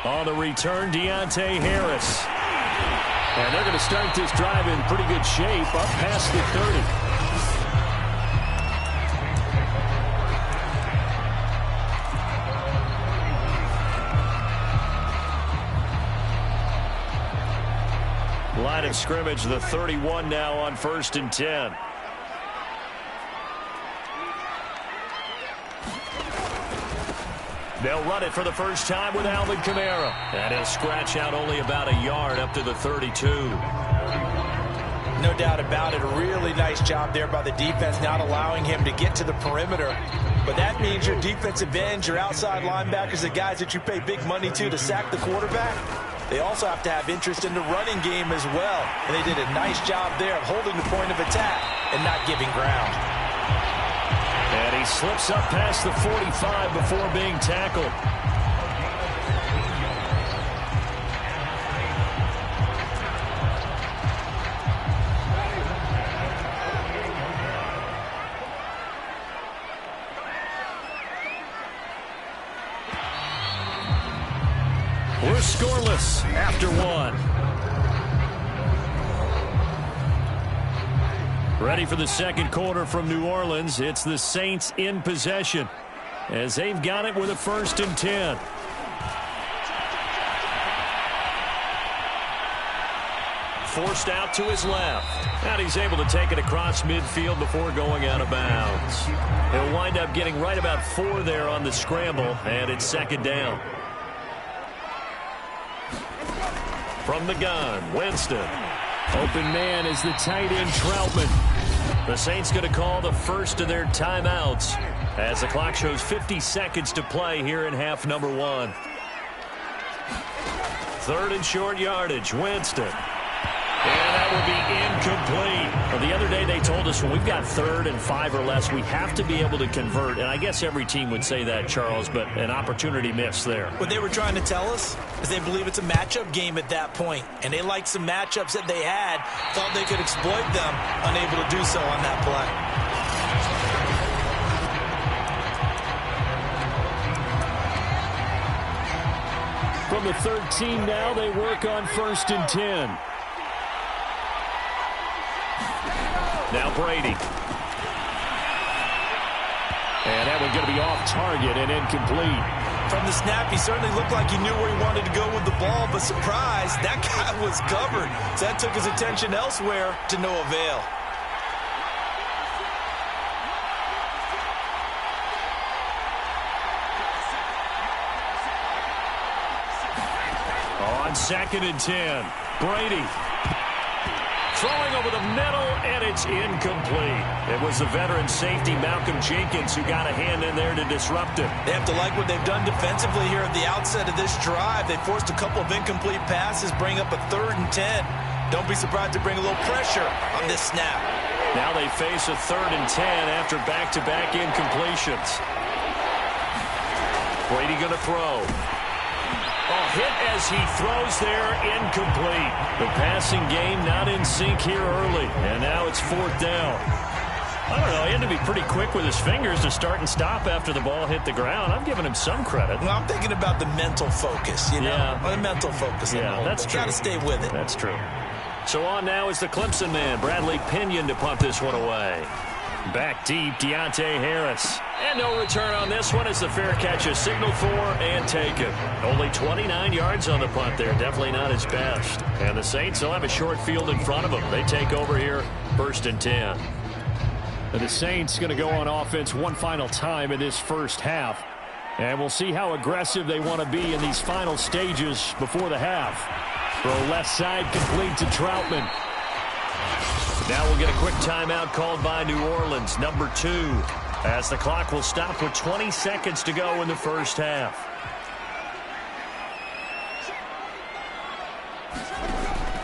On the return, Deontay Harris. And they're going to start this drive in pretty good shape, up past the 30. Line of scrimmage, the 31 now on 1st and 10. They'll run it for the first time with Alvin Kamara. And he'll scratch out only about a yard up to the 32. No doubt about it. A really nice job there by the defense, not allowing him to get to the perimeter. But that means your defensive ends, your outside linebackers, the guys that you pay big money to sack the quarterback, they also have to have interest in the running game as well. And they did a nice job there of holding the point of attack and not giving ground. And he slips up past the 45 before being tackled. We're scoreless after one. Ready for the second quarter from New Orleans. It's the Saints in possession as they've got it with a 1st and 10. Forced out to his left. And he's able to take it across midfield before going out of bounds. He'll wind up getting right about 4 there on the scramble, and it's 2nd down. From the gun, Winston. Open man is the tight end, Troutman. The Saints going to call the first of their timeouts as the clock shows 50 seconds to play here in half number 1. 3rd and short yardage, Winston. And that will be incomplete. Well, the other day they told us when we've got 3rd and 5 or less, we have to be able to convert. And I guess every team would say that, Charles, but an opportunity missed there. What they were trying to tell us is they believe it's a matchup game at that point. And they liked some matchups that they had, thought they could exploit them, unable to do so on that play. From the 13 now, they work on 1st and 10. Now Brady. And that one's going to be off target and incomplete. From the snap, he certainly looked like he knew where he wanted to go with the ball, but surprise, that guy was covered. So that took his attention elsewhere to no avail. On 2nd and 10, Brady. Throwing over the middle, and it's incomplete. It was the veteran safety, Malcolm Jenkins, who got a hand in there to disrupt it. They have to like what they've done defensively here at the outset of this drive. They forced a couple of incomplete passes, bring up a 3rd and 10. Don't be surprised to bring a little pressure on this snap. Now they face a 3rd and 10 after back-to-back incompletions. Brady going to throw. Hit as he throws there, incomplete. The passing game not in sync here early, and now it's 4th down. I don't know, he had to be pretty quick with his fingers to start and stop after the ball hit the ground. I'm giving him some credit. Well, I'm thinking about the mental focus, you know? Yeah. The mental focus. Yeah, that's true. Got to stay with it. That's true. So on now is the Clemson man, Bradley Pinion, to punt this one away. Back deep, Deontay Harris. And no return on this one as the fair catch is signaled for and taken. Only 29 yards on the punt there. Definitely not his best. And the Saints will have a short field in front of them. They take over here, 1st and 10. And the Saints going to go on offense one final time in this first half. And we'll see how aggressive they want to be in these final stages before the half. Throw left side complete to Troutman. Now we'll get a quick timeout called by New Orleans, number 2, as the clock will stop with 20 seconds to go in the first half.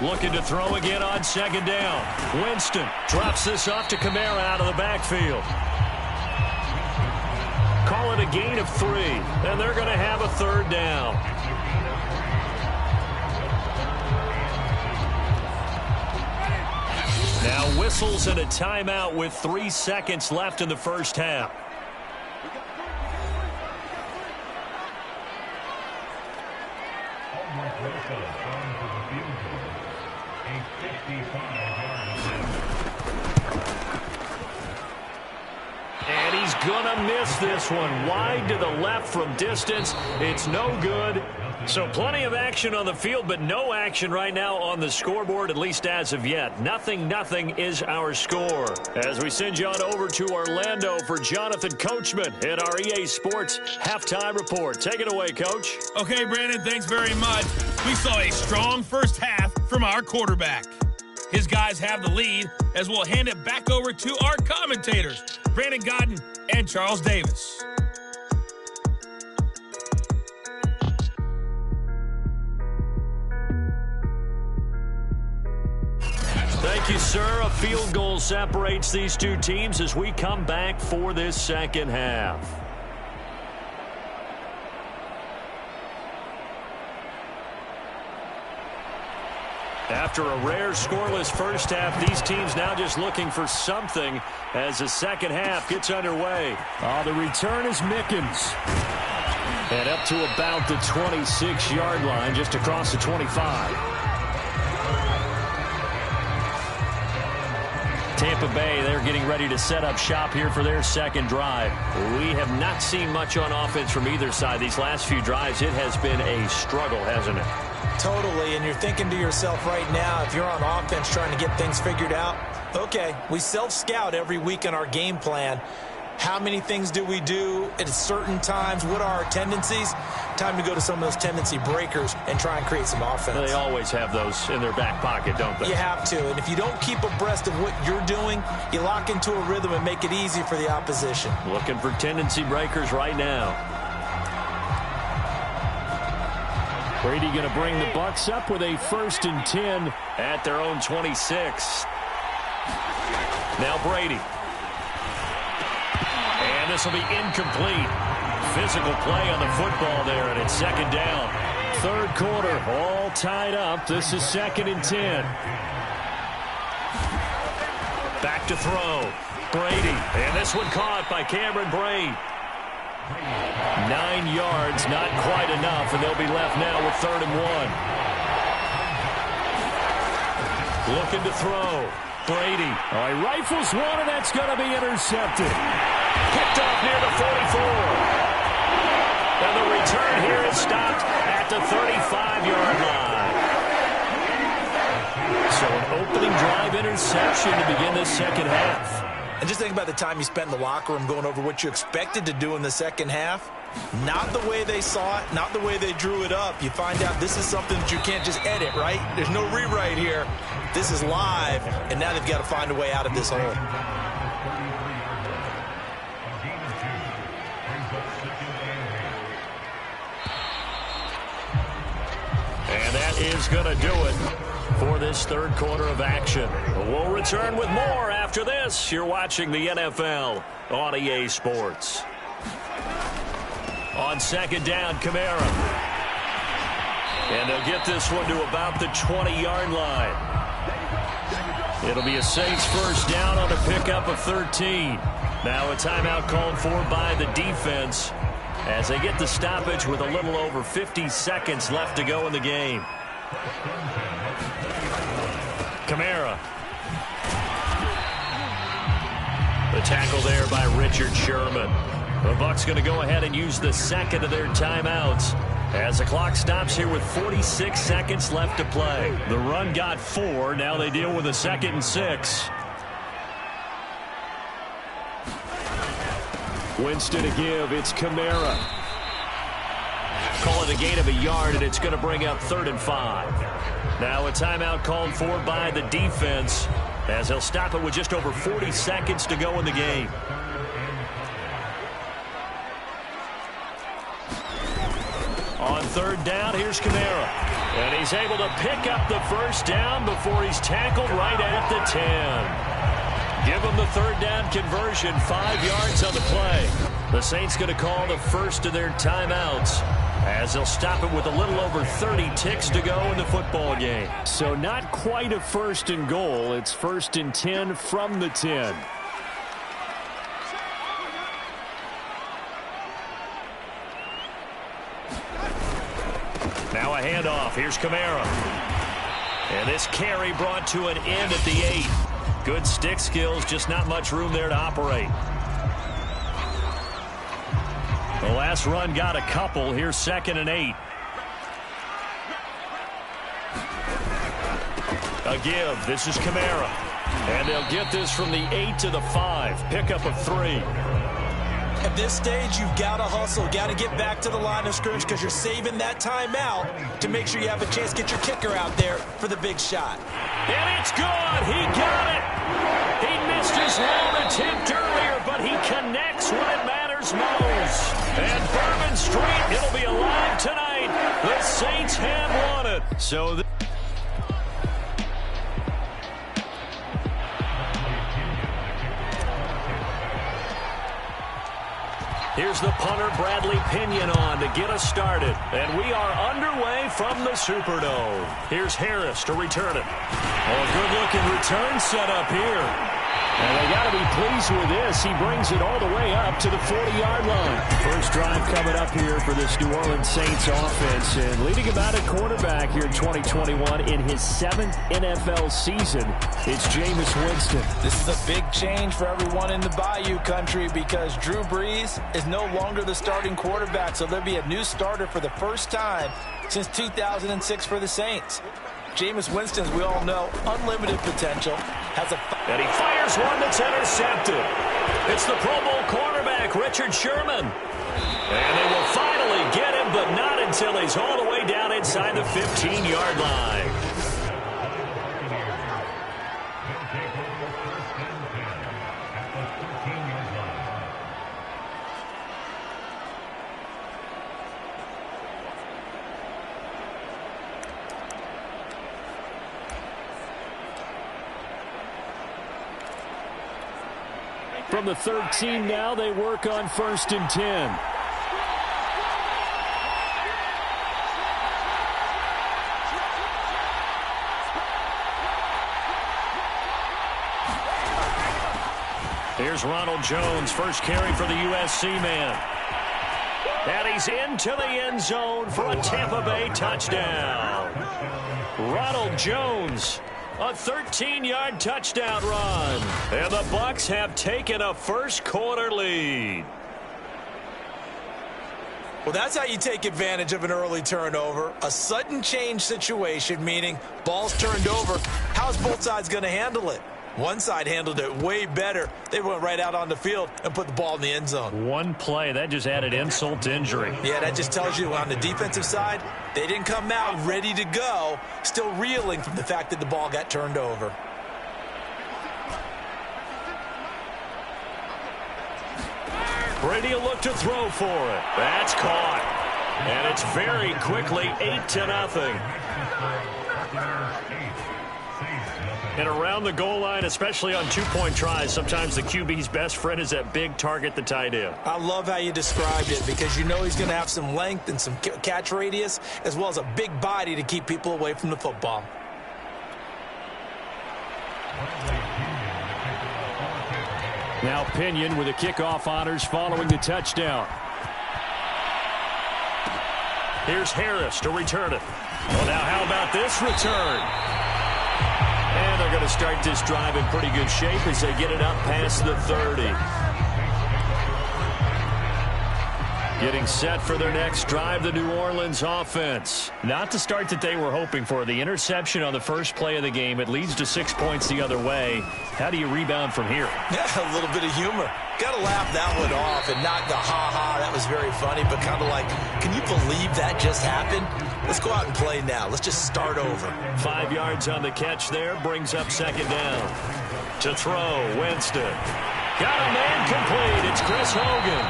Looking to throw again on 2nd down. Winston drops this off to Kamara out of the backfield. Call it a gain of 3, and they're going to have a 3rd down. Now whistles and a timeout with 3 seconds left in the first half. And he's gonna miss this one. Wide to the left from distance. It's no good. So plenty of action on the field, but no action right now on the scoreboard, at least as of yet. 0-0 is our score. As we send you on over to Orlando for Jonathan Coachman at our EA Sports Halftime Report. Take it away, Coach. Okay, Brandon, thanks very much. We saw a strong first half from our quarterback. His guys have the lead as we'll hand it back over to our commentators, Brandon Godden and Charles Davis. Thank you, sir. A field goal separates these two teams as we come back for this second half. After a rare scoreless first half, these teams now just looking for something as the second half gets underway. The return is Mickens. And up to about the 26-yard line, just across the 25. Tampa Bay, they're getting ready to set up shop here for their second drive. We have not seen much on offense from either side. These last few drives, it has been a struggle, hasn't it? Totally, and you're thinking to yourself right now, if you're on offense trying to get things figured out, okay, we self-scout every week in our game plan. How many things do we do at certain times? What are our tendencies? Time to go to some of those tendency breakers and try and create some offense. They always have those in their back pocket, don't they? You have to, and if you don't keep abreast of what you're doing, you lock into a rhythm and make it easy for the opposition. Looking for tendency breakers right now. Brady going to bring the Bucs up with a 1st and 10 at their own 26. Now Brady. And this will be incomplete. Physical play on the football there, and it's second down. Third quarter, all tied up. This is 2nd and 10. Back to throw. Brady. And this one caught by Cameron Brate. 9 yards, not quite enough, and they'll be left now with 3rd and 1. Looking to throw. Brady. All right, rifles one, and that's going to be intercepted. Picked off near the 44. And the return here is stopped at the 35-yard line. So an opening drive interception to begin this second half. And just think about the time you spent in the locker room going over what you expected to do in the second half. Not the way they saw it, not the way they drew it up. You find out this is something that you can't just edit, right? There's no rewrite here. This is live, and now they've got to find a way out of this hole. And that is going to do it for this third quarter of action. We'll return with more after this. You're watching the NFL on EA Sports. On second down, Kamara. And they'll get this one to about the 20-yard line. It'll be a Saints first down on a pickup of 13. Now a timeout called for by the defense as they get the stoppage with a little over 50 seconds left to go in the game. Kamara. The tackle there by Richard Sherman. The Bucs going to go ahead and use the second of their timeouts as the clock stops here with 46 seconds left to play. The run got 4. Now they deal with a 2nd and 6. Winston to give. It's Kamara. Call it a gain of a yard, and it's going to bring up 3rd and 5. Now a timeout called for by the defense as they'll stop it with just over 40 seconds to go in the game. On 3rd down, here's Kamara. And he's able to pick up the first down before he's tackled right at the 10. Give him the 3rd down conversion, 5 yards on the play. The Saints going to call the first of their timeouts as they'll stop it with a little over 30 ticks to go in the football game. So not quite a 1st and goal. It's 1st and 10 from the 10. Now a handoff. Here's Kamara. And this carry brought to an end at the 8. Good stick skills, just not much room there to operate. The last run got a couple. Here's 2nd and 8. A give. This is Kamara. And they'll get this from the 8 to the 5. Pickup of 3. At this stage, you've got to hustle. Got to get back to the line of scrimmage because you're saving that timeout to make sure you have a chance to get your kicker out there for the big shot. And it's good. He got it. He missed his long attempt earlier, but he connects when it matters most. And Bourbon Street, it'll be alive tonight. The Saints have won it. So here's the punter, Bradley Pinion, on to get us started. And we are underway from the Superdome. Here's Harris to return it. Oh, a good-looking return set up here. And they got to be pleased with this. He brings it all the way up to the 40-yard line. First drive coming up here for this New Orleans Saints offense. And leading him out at quarterback here in 2021 in his 7th NFL season, it's Jameis Winston. This is a big change for everyone in the Bayou country because Drew Brees is no longer the starting quarterback. So there'll be a new starter for the first time since 2006 for the Saints. Jameis Winston, as we all know, unlimited potential. And he fires one that's intercepted. It's the Pro Bowl cornerback, Richard Sherman. And they will finally get him, but not until he's all the way down inside the 15-yard line. From the 13 now, they work on 1st and 10. Here's Ronald Jones, first carry for the USC man. And he's into the end zone for a Tampa Bay touchdown. Ronald Jones, a 13-yard touchdown run. And the Bucs have taken a first-quarter lead. Well, that's how you take advantage of an early turnover. A sudden change situation, meaning ball's turned over. How's both sides going to handle it? One side handled it way better. They went right out on the field and put the ball in the end zone. One play, that just added insult to injury. Yeah, that just tells you on the defensive side, they didn't come out ready to go, still reeling from the fact that the ball got turned over. Brady will look to throw for it. That's caught. And it's very quickly 8-0. And around the goal line, especially on two-point tries, sometimes the QB's best friend is that big target, the tight end. I love how you described it because you know he's going to have some length and some catch radius as well as a big body to keep people away from the football. Now Pinion with the kickoff honors following the touchdown. Here's Harris to return it. Well, now how about this return? And they're going to start this drive in pretty good shape as they get it up past the 30. Getting set for their next drive, the New Orleans offense. Not the start that they were hoping for. The interception on the first play of the game. It leads to 6 points the other way. How do you rebound from here? Yeah, a little bit of humor. Got to laugh that one off and not the ha-ha, that was very funny, but kind of like, can you believe that just happened? Let's go out and play now. Let's just start over. 5 yards on the catch there, brings up 2nd down. To throw, Winston. Got a man complete. It's Chris Hogan.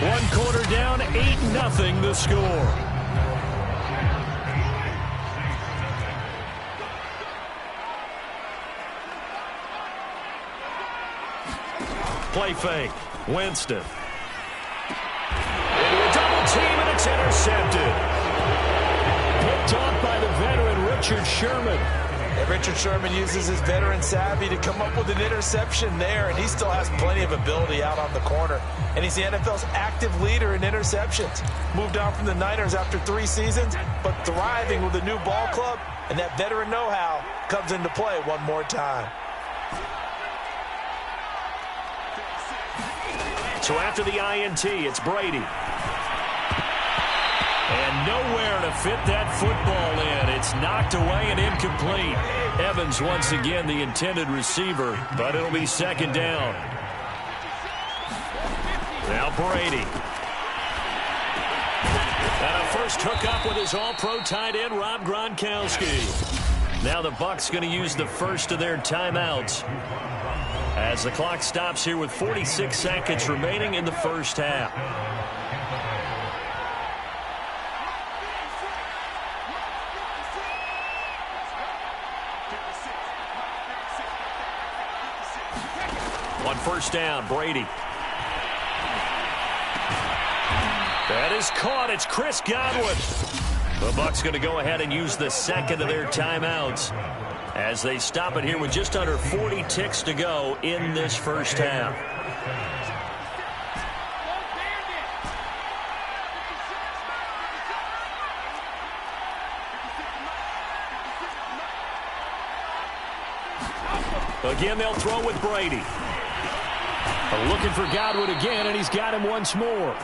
One quarter down, 8-0 the score. Play fake. Winston. Into a double team, and it's intercepted. Picked off by the veteran Richard Sherman. And Richard Sherman uses his veteran savvy to come up with an interception there, and he still has plenty of ability out on the corner. And he's the NFL's active leader in interceptions. Moved on from the Niners after 3 seasons, but thriving with a new ball club, and that veteran know-how comes into play one more time. So after the INT, it's Brady. And nowhere to fit that football in. It's knocked away and incomplete. Evans once again the intended receiver, but it'll be second down. Now Brady. And a first hookup with his all-pro tight end, Rob Gronkowski. Now the Bucs going to use the first of their timeouts as the clock stops here with 46 seconds remaining in the first half. On first down, Brady. That is caught. It's Chris Godwin. The Bucs going to go ahead and use the second of their timeouts as they stop it here with just under 40 ticks to go in this first half. Again, they'll throw with Brady. Looking for Godwin again, and he's got him once more.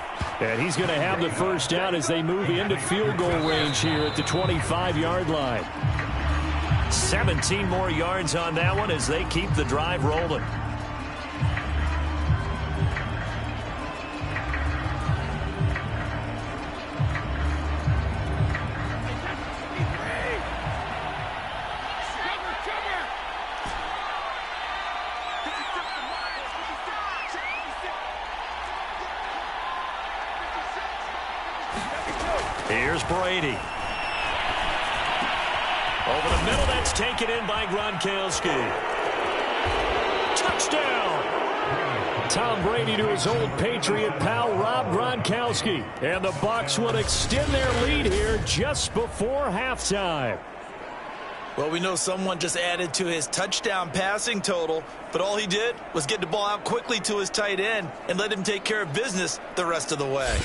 And he's going to have the first down as they move into field goal range here at the 25-yard line. 17 more yards on that one as they keep the drive rolling. Here's Brady. Over the middle, that's taken in by Gronkowski. Touchdown! Tom Brady to his old Patriot pal, Rob Gronkowski. And the Bucs will extend their lead here just before halftime. Well, we know someone just added to his touchdown passing total, but all he did was get the ball out quickly to his tight end and let him take care of business the rest of the way.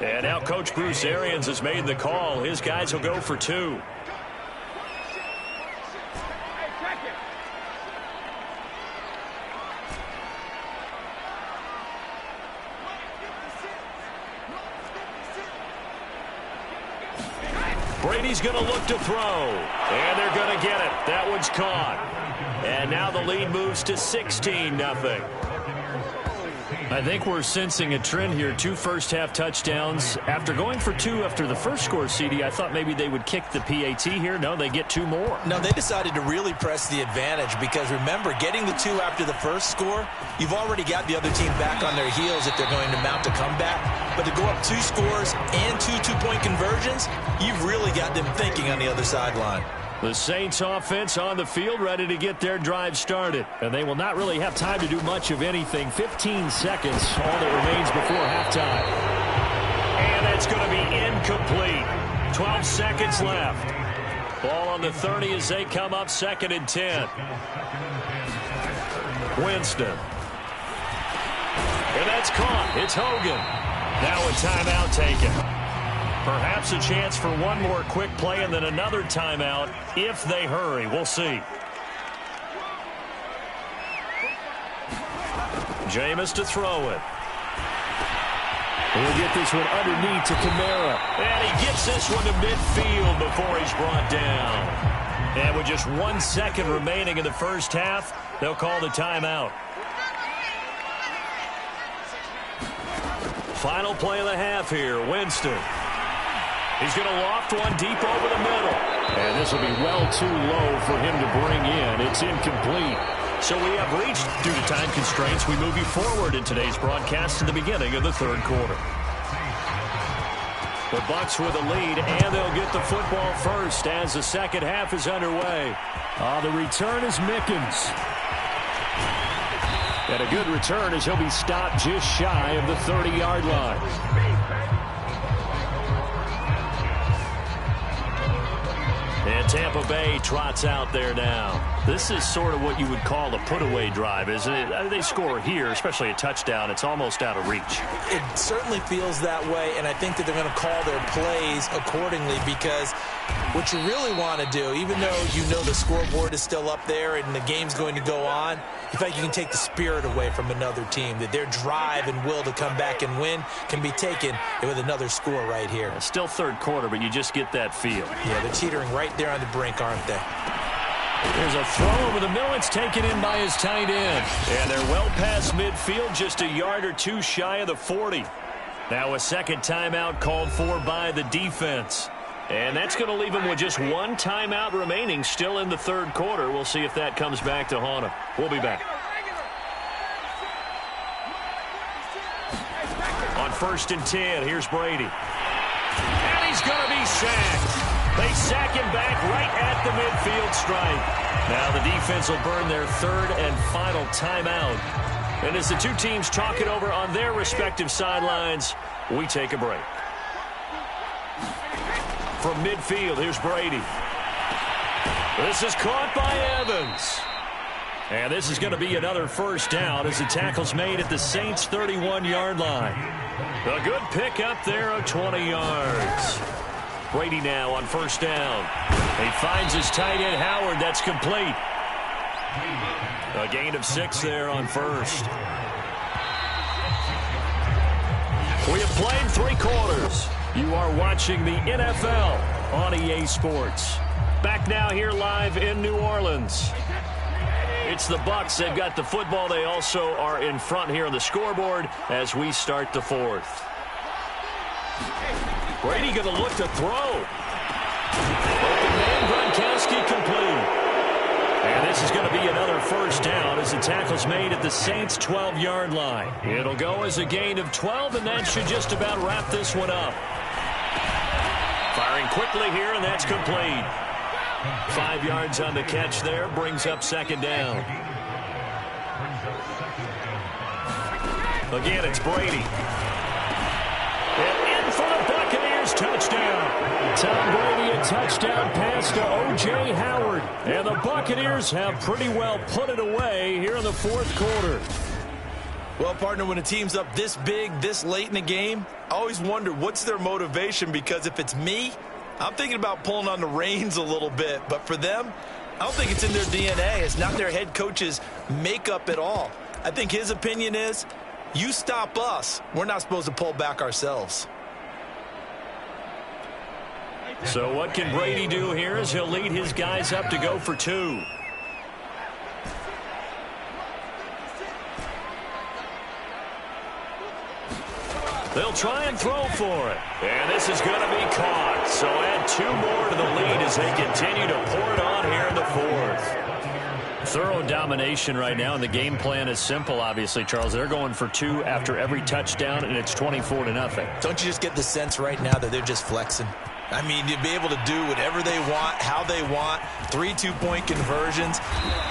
And now Coach Bruce Arians has made the call. His guys will go for 2. Brady's going to look to throw. And they're going to get it. That one's caught. And now the lead moves to 16-0. I think we're sensing a trend here. 2 first-half touchdowns. After going for 2 after the first score, CD, I thought maybe they would kick the PAT here. No, they get 2 more. No, they decided to really press the advantage because, remember, getting the 2 after the first score, you've already got the other team back on their heels if they're going to mount a comeback. But to go up 2 scores and 2 two-point conversions, you've really got them thinking on the other sideline. The Saints offense on the field ready to get their drive started. And they will not really have time to do much of anything. 15 seconds, all that remains before halftime. And that's going to be incomplete. 12 seconds left. Ball on the 30 as they come up 2nd and 10. Winston. And that's caught. It's Hogan. Now a timeout taken. Perhaps a chance for one more quick play and then another timeout if they hurry. We'll see. Jameis to throw it. We'll get this one underneath to Kamara. And he gets this one to midfield before he's brought down. And with just 1 second remaining in the first half, they'll call the timeout. Final play of the half here, Winston. He's going to loft one deep over the middle. And this will be well too low for him to bring in. It's incomplete. So we have reached, due to time constraints, we move you forward in today's broadcast to the beginning of the 3rd quarter. The Bucs with a lead, and they'll get the football first as the second half is underway. The return is Mickens. And a good return as he'll be stopped just shy of the 30-yard line. And Tampa Bay trots out there now. This is sort of what you would call a put-away drive, isn't it? They score here, especially a touchdown. It's almost out of reach. It certainly feels that way, and I think that they're going to call their plays accordingly because what you really want to do, even though you know the scoreboard is still up there and the game's going to go on, in fact, you can take the spirit away from another team, that their drive and will to come back and win can be taken with another score right here. Still third quarter, but you just get that feel. Yeah, they're teetering right there on the brink, aren't they? There's a throw over the middle. It's taken in by his tight end. And they're well past midfield, just a yard or two shy of the 40. Now a second timeout called for by the defense. And that's going to leave him with just one timeout remaining still in the third quarter. We'll see if that comes back to haunt him. We'll be back. On 1st and 10, here's Brady. And he's going to be sacked. They sack him back right at the midfield stripe. Now the defense will burn their third and final timeout. And as the two teams talk it over on their respective sidelines, we take a break. From midfield, here's Brady. This is caught by Evans. And this is going to be another first down as the tackle's made at the Saints' 31-yard line. A good pick up there of 20 yards. Brady now on first down. He finds his tight end, Howard. That's complete. A gain of 6 there on first. We have played 3 quarters. You are watching the NFL on EA Sports. Back now here live in New Orleans. It's the Bucs. They've got the football. They also are in front here on the scoreboard as we start the fourth. Brady going to look to throw. Open man, Gronkowski complete. And this is going to be another first down as the tackle's made at the Saints' 12-yard line. It'll go as a gain of 12, and that should just about wrap this one up. Firing quickly here, and that's complete. 5 yards on the catch there, brings up second down. Again, it's Brady. And in for the Buccaneers touchdown. Tom Brady, a touchdown pass to O.J. Howard. And the Buccaneers have pretty well put it away here in the fourth quarter. Well, partner, when a team's up this big, this late in the game, I always wonder what's their motivation, because if it's me, I'm thinking about pulling on the reins a little bit. But for them, I don't think it's in their DNA. It's not their head coach's makeup at all. I think his opinion is, you stop us, we're not supposed to pull back ourselves. So what can Brady do here as he'll lead his guys up to go for 2. They'll try and throw for it. And this is going to be caught. So add 2 more to the lead as they continue to pour it on here in the fourth. Thorough domination right now, and the game plan is simple, obviously, Charles. They're going for 2 after every touchdown, and it's 24-0. Don't you just get the sense right now that they're just flexing? I mean, you'd be able to do whatever they want, how they want, 3 two-point conversions,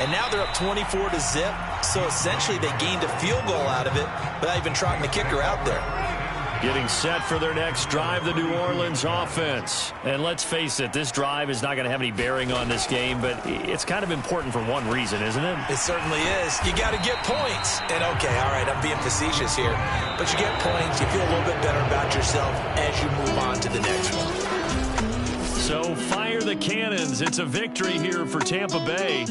and now they're up 24-0. So essentially they gained a field goal out of it without even trotting the kicker out there. Getting set for their next drive, the New Orleans offense. And let's face it, this drive is not going to have any bearing on this game, but it's kind of important for one reason, isn't it? It certainly is. You got to get points. And okay, all right, I'm being facetious here, but you get points, you feel a little bit better about yourself as you move on to the next one. So fire the cannons. It's a victory here for Tampa Bay.